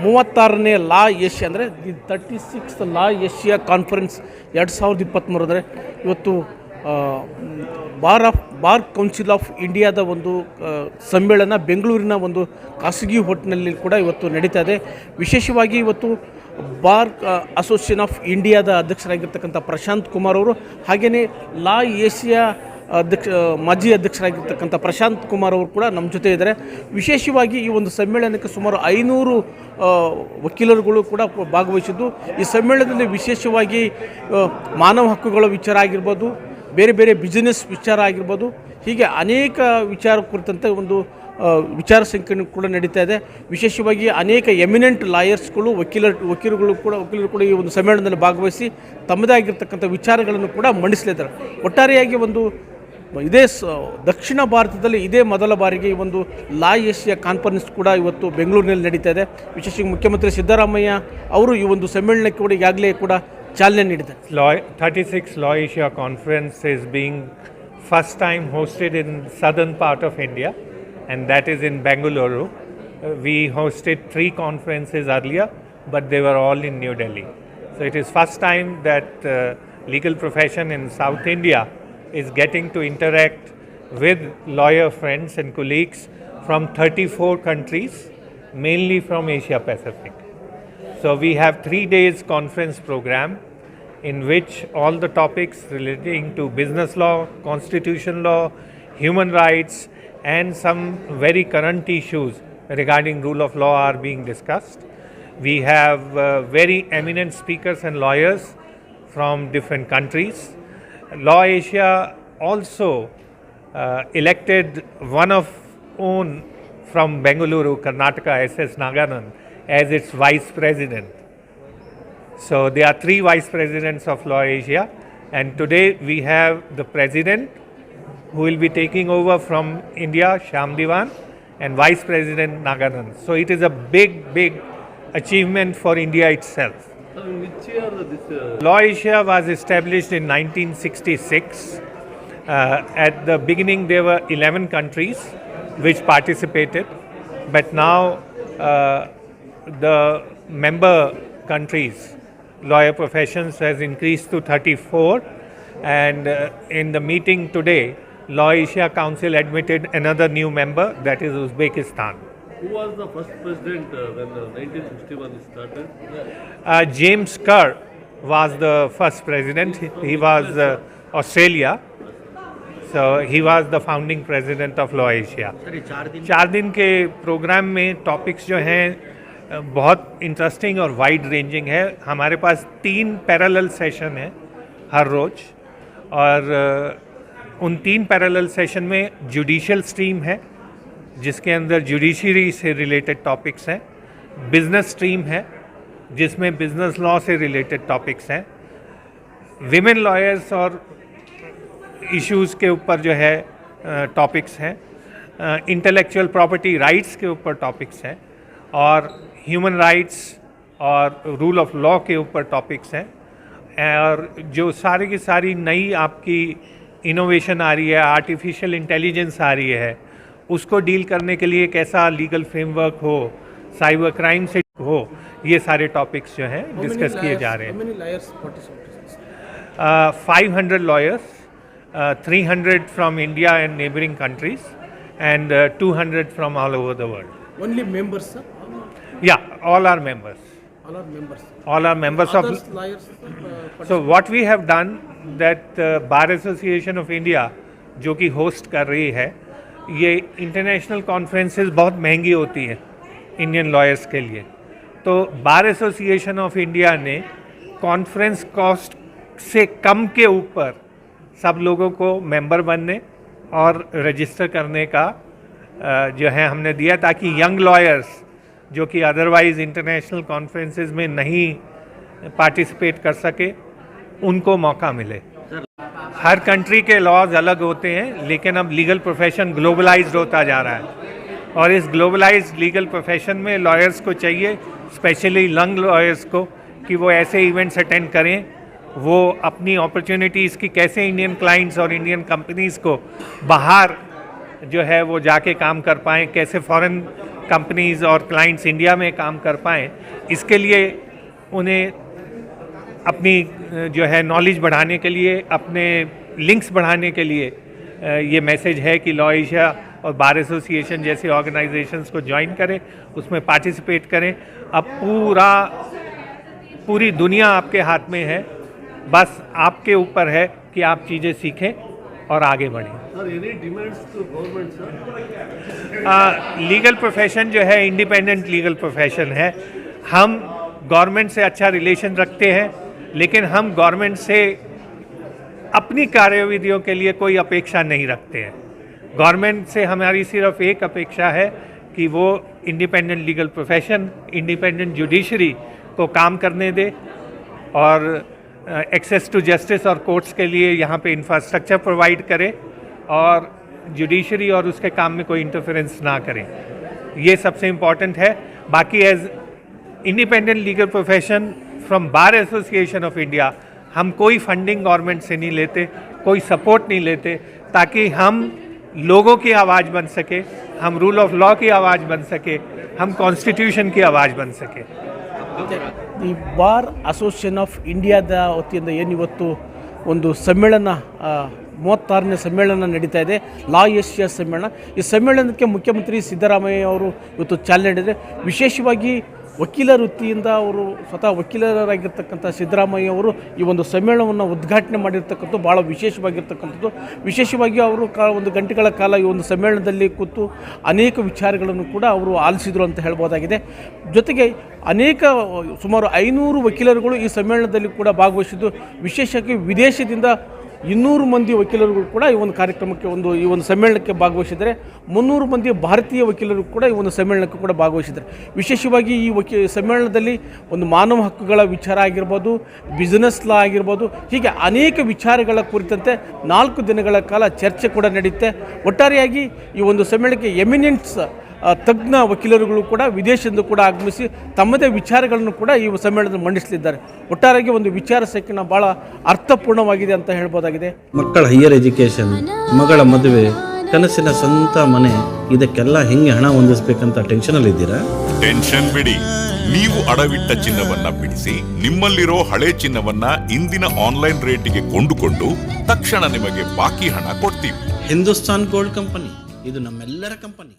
36ನೇ ಲಾ Asia ಅಂದರೆ the 36th law Asia conference 2023 ಅಂದರೆ ಇವತ್ತು ಬಾರ್ ಕೌನ್ಸಿಲ್ ಆಫ್ ಇಂಡಿಯಾದ ಒಂದು ಸಮ್ಮೇಳನ ಬೆಂಗಳೂರಿನ ಒಂದು ಖಾಸಗಿ ಹೋಟೆಲ್ನಲ್ಲಿ ಕೂಡ ಇವತ್ತು ನಡೀತಾ ಇದೆ. ವಿಶೇಷವಾಗಿ ಇವತ್ತು ಬಾರ್ ಅಸೋಸಿಯೇಷನ್ ಆಫ್ ಇಂಡಿಯಾದ ಅಧ್ಯಕ್ಷರಾಗಿರ್ತಕ್ಕಂಥ ಪ್ರಶಾಂತ್ ಕುಮಾರ್ ಅವರು, ಹಾಗೆಯೇ ಲಾ ಏಷ್ಯಾ ಮಾಜಿ ಅಧ್ಯಕ್ಷರಾಗಿರ್ತಕ್ಕಂಥ ಪ್ರಶಾಂತ್ ಕುಮಾರ್ ಅವರು ಕೂಡ ನಮ್ಮ ಜೊತೆ ಇದ್ದಾರೆ. ವಿಶೇಷವಾಗಿ ಈ ಒಂದು ಸಮ್ಮೇಳನಕ್ಕೆ ಸುಮಾರು 500 ವಕೀಲರುಗಳು ಕೂಡ ಭಾಗವಹಿಸಿದ್ದು, ಈ ಸಮ್ಮೇಳನದಲ್ಲಿ ವಿಶೇಷವಾಗಿ ಮಾನವ ಹಕ್ಕುಗಳ ವಿಚಾರ ಆಗಿರ್ಬೋದು, ಬೇರೆ ಬೇರೆ ಬಿಸಿನೆಸ್ ವಿಚಾರ ಆಗಿರ್ಬೋದು, ಹೀಗೆ ಅನೇಕ ವಿಚಾರ ಕುರಿತಂತೆ ಒಂದು ವಿಚಾರ ಸಂಕಿರಣ ಕೂಡ ನಡೀತಾ ಇದೆ. ವಿಶೇಷವಾಗಿ ಅನೇಕ ಎಮಿನೆಂಟ್ ಲಾಯರ್ಸ್ಗಳು ವಕೀಲರು ಕೂಡ ಈ ಒಂದು ಸಮ್ಮೇಳನದಲ್ಲಿ ಭಾಗವಹಿಸಿ ತಮ್ಮದೇ ಆಗಿರ್ತಕ್ಕಂಥ ವಿಚಾರಗಳನ್ನು ಕೂಡ ಮಂಡಿಸಲಿದ್ದಾರೆ. ಒಟ್ಟಾರೆಯಾಗಿ ಒಂದು ಇದೇ ದಕ್ಷಿಣ ಭಾರತದಲ್ಲಿ ಇದೇ ಮೊದಲ ಬಾರಿಗೆ ಈ ಒಂದು ಲಾ ಏಷ್ಯಾ ಕಾನ್ಫರೆನ್ಸ್ ಕೂಡ ಇವತ್ತು ಬೆಂಗಳೂರಿನಲ್ಲಿ ನಡೀತಾ ಇದೆ. ವಿಶೇಷವಾಗಿ ಮುಖ್ಯಮಂತ್ರಿ ಸಿದ್ದರಾಮಯ್ಯ ಅವರು ಈ ಒಂದು ಸಮ್ಮೇಳನಕ್ಕೆ ಕೂಡ ಈಗಾಗಲೇ ಕೂಡ ಚಾಲನೆ ನೀಡಿದ್ದಾರೆ. 36 Law Asia Conference is being first time hosted in southern part of India, and that is in Bengaluru. We hosted 3 conferences earlier, but they were all in New Delhi. So it is first time that legal profession in South India is getting to interact with lawyer friends and colleagues from 34 countries, mainly from Asia Pacific. So we have 3 days conference program in which all the topics relating to business law, constitution law, human rights and some very current issues regarding rule of law are being discussed. We have very eminent speakers and lawyers from different countries. Law Asia also elected one of own from Bengaluru, Karnataka, S.S. Naganan, as its vice president. So there are 3 vice presidents of Law Asia, and today we have the president who will be taking over from India, Shyam Diwan, and vice president Naganan. So it is a big achievement for India itself. Which year this? Law Asia was established in 1966. At the beginning there were 11 countries which participated, but now the member countries, lawyer professions has increased to 34, and in the meeting today Law Asia Council admitted another new member, that is Uzbekistan. Who was the first president when 1961 started? James Kerr was the first president. He was Australia. So he was the founding president of Law Asia. 4 दिन के programme में topics जो हैं बहुत interesting और wide ranging है. हमारे पास 3 parallel session है हर रोज़, और उन 3 पैरेलल सेशन में जुडिशियल स्ट्रीम है जिसके अंदर जुडिशरी से रिलेटेड टॉपिक्स हैं, बिजनेस स्ट्रीम है जिसमें बिजनेस लॉ से रिलेटेड टॉपिक्स हैं, विमेन लॉयर्स और इश्यूज़ के ऊपर जो है टॉपिक्स हैं, इंटेलेक्चुअल प्रॉपर्टी राइट्स के ऊपर टॉपिक्स हैं, और ह्यूमन राइट्स और रूल ऑफ लॉ के ऊपर टॉपिक्स हैं. और जो सारी की सारी नई आपकी इनोवेशन आ रही है, आर्टिफिशियल इंटेलिजेंस आ रही है, उसको डील करने के लिए कैसा लीगल फ्रेमवर्क हो, साइबर क्राइम से हो, ये सारे टॉपिक्स जो हैं डिस्कस किए जा रहे हैं. 500 lawyers, 300 from India and neighboring countries, and 200 from all over the world. Only members, sir? Yeah, all are members. All are members of lawyers. So what we have done that Bar Association of India जो कि host कर रही है, ये international conferences बहुत महंगी होती हैं इंडियन लॉयर्स के लिए, तो बार एसोसिएशन ऑफ इंडिया ने कॉन्फ्रेंस कॉस्ट से कम के ऊपर सब लोगों को मेंबर बनने और रजिस्टर करने का जो है हमने दिया, ताकि यंग लॉयर्स जो कि अदरवाइज़ इंटरनेशनल कॉन्फ्रेंसेस में नहीं पार्टिसिपेट कर सके, उनको मौका मिले. हर कंट्री के लॉज अलग होते हैं, लेकिन अब लीगल प्रोफेशन ग्लोबलाइज्ड होता जा रहा है, और इस ग्लोबलाइज्ड लीगल प्रोफेशन में लॉयर्स को चाहिए, स्पेशली यंग लॉयर्स को, कि वो ऐसे इवेंट्स अटेंड करें, वो अपनी अपॉर्चुनिटीज़ की कैसे इंडियन क्लाइंट्स और इंडियन कंपनीज़ को बाहर जो है वो जाके काम कर पाएँ, कैसे फॉरेन कंपनीज़ और क्लाइंट्स इंडिया में काम कर पाएँ, इसके लिए उन्हें अपनी जो है नॉलेज बढ़ाने के लिए, अपने लिंक्स बढ़ाने के लिए ये मैसेज है कि लॉ एशिया और बार एसोसिएशन जैसे ऑर्गेनाइजेशंस को ज्वाइन करें, उसमें पार्टिसिपेट करें। अब पूरी दुनिया आपके हाथ में है, बस आपके ऊपर है कि आप चीज़ें सीखें और आगे बढ़ें। लीगल प्रोफेशन जो है इंडिपेंडेंट लीगल प्रोफेशन है। हम गवर्नमेंट से अच्छा रिलेशन रखते हैं, लेकिन हम गवर्नमेंट से अपनी कार्यविधियों के लिए कोई अपेक्षा नहीं रखते हैं। गवर्नमेंट से हमारी सिर्फ एक अपेक्षा है कि वो independent legal profession, independent judiciary को काम करने दे और एक्सेस टू जस्टिस और कोर्ट्स के लिए यहाँ पे इंफ्रास्ट्रक्चर प्रोवाइड करे और जुडिशरी और उसके काम में कोई इंटरफेरेंस ना करें। ये सबसे इम्पॉर्टेंट है। बाकी as independent legal profession from bar association of India हम कोई फंडिंग गवर्नमेंट से नहीं लेते, कोई सपोर्ट नहीं लेते, ताकि हम लोगों की आवाज़ बन सके, हम रूल ऑफ लॉ की आवाज़ बन सके, हम कॉन्स्टिट्यूशन की आवाज़ बन सके। ಈ ಬಾರ್ ಅಸೋಸಿಯೇಷನ್ ಆಫ್ ಇಂಡಿಯಾದ ವತಿಯಿಂದ ಏನಿವತ್ತು ಒಂದು ಸಮ್ಮೇಳನ 36ನೇ ಸಮ್ಮೇಳನ ನಡೀತಾ ಇದೆ, ಲಾ ಏಷ್ಯಾ ಸಮ್ಮೇಳನ. ಈ ಸಮ್ಮೇಳನಕ್ಕೆ ಮುಖ್ಯಮಂತ್ರಿ ಸಿದ್ದರಾಮಯ್ಯ ಅವರು ಇವತ್ತು ಚಾಲನೆ ನೀಡಿದರೆ, ವಿಶೇಷವಾಗಿ ವಕೀಲ ವೃತ್ತಿಯಿಂದ ಅವರು ಸ್ವತಃ ವಕೀಲರಾಗಿರ್ತಕ್ಕಂಥ ಸಿದ್ದರಾಮಯ್ಯ ಅವರು ಈ ಒಂದು ಸಮ್ಮೇಳನವನ್ನು ಉದ್ಘಾಟನೆ ಮಾಡಿರ್ತಕ್ಕಂಥದ್ದು ಭಾಳ ವಿಶೇಷವಾಗಿರ್ತಕ್ಕಂಥದ್ದು. ವಿಶೇಷವಾಗಿ ಅವರು ಒಂದು ಗಂಟೆಗಳ ಕಾಲ ಈ ಒಂದು ಸಮ್ಮೇಳನದಲ್ಲಿ ಕೂತು ಅನೇಕ ವಿಚಾರಗಳನ್ನು ಕೂಡ ಅವರು ಆಲಿಸಿದರು ಅಂತ ಹೇಳ್ಬೋದಾಗಿದೆ. ಜೊತೆಗೆ ಅನೇಕ ಸುಮಾರು 500 ವಕೀಲರುಗಳು ಈ ಸಮ್ಮೇಳನದಲ್ಲಿ ಕೂಡ ಭಾಗವಹಿಸಿದ್ದು, ವಿಶೇಷವಾಗಿ ವಿದೇಶದಿಂದ 200 ಮಂದಿ ವಕೀಲರುಗಳು ಕೂಡ ಈ ಒಂದು ಕಾರ್ಯಕ್ರಮಕ್ಕೆ ಈ ಒಂದು ಸಮ್ಮೇಳನಕ್ಕೆ ಭಾಗವಹಿಸಿದ್ದಾರೆ. 300 ಮಂದಿ ಭಾರತೀಯ ವಕೀಲರು ಕೂಡ ಈ ಒಂದು ಸಮ್ಮೇಳನಕ್ಕೆ ಕೂಡ ಭಾಗವಹಿಸಿದ್ದಾರೆ. ವಿಶೇಷವಾಗಿ ಈ ಸಮ್ಮೇಳನದಲ್ಲಿ ಒಂದು ಮಾನವ ಹಕ್ಕುಗಳ ವಿಚಾರ ಆಗಿರ್ಬೋದು, ಬಿಸ್ನೆಸ್ ಲಾ ಆಗಿರ್ಬೋದು, ಹೀಗೆ ಅನೇಕ ವಿಚಾರಗಳ ಕುರಿತಂತೆ 4 ದಿನಗಳ ಕಾಲ ಚರ್ಚೆ ಕೂಡ ನಡೆಯುತ್ತೆ. ಒಟ್ಟಾರೆಯಾಗಿ ಈ ಒಂದು ಸಮ್ಮೇಳನಕ್ಕೆ ಎಮಿನೆಂಟ್ಸ್ ತಜ್ಞ ವಕೀಲರುಗಳು ಕೂಡ ವಿದೇಶದಿಂದ ಕೂಡ ಆಗಮಿಸಿ ತಮ್ಮದೇ ವಿಚಾರಗಳನ್ನು ಕೂಡ ಈ ಸಮ್ಮೇಳನದಲ್ಲಿ ಮಂಡಿಸಲಿದ್ದಾರೆ. ಒಟ್ಟಾರೆಯಾಗಿ ಒಂದು ವಿಚಾರ ಸಂಕಿರಣ ಭಾಳ ಅರ್ಥಪೂರ್ಣವಾಗಿದೆ ಅಂತ ಹೇಳ್ಬೋದಾಗಿದೆ. ಮಕ್ಕಳ ಹೈಯರ್ ಎಜುಕೇಷನ್, ಮಗಳ ಮದುವೆ, ಕನಸಿನ ಸ್ವಂತ ಮನೆ, ಇದಕ್ಕೆಲ್ಲ ಹೆಂಗೆ ಹಣ ಹೊಂದಿಸ್ಬೇಕಂತ ಟೆನ್ಷನಲ್ಲಿ ಇದ್ದೀರಾ? ಟೆನ್ಷನ್ ಬಿಡಿ, ನೀವು ಅಡವಿಟ್ಟ ಚಿನ್ನವನ್ನ ಬಿಡಿಸಿ ನಿಮ್ಮಲ್ಲಿರೋ ಹಳೆ ಚಿನ್ನವನ್ನ ಇಂದಿನ ಆನ್ಲೈನ್ ರೇಟಿಗೆ ಕೊಂಡುಕೊಂಡು ತಕ್ಷಣ ನಿಮಗೆ ಬಾಕಿ ಹಣ ಕೊಡ್ತೀವಿ. ಹಿಂದೂಸ್ತಾನ್ ಗೋಲ್ಡ್ ಕಂಪನಿ, ಇದು ನಮ್ಮೆಲ್ಲರ ಕಂಪನಿ.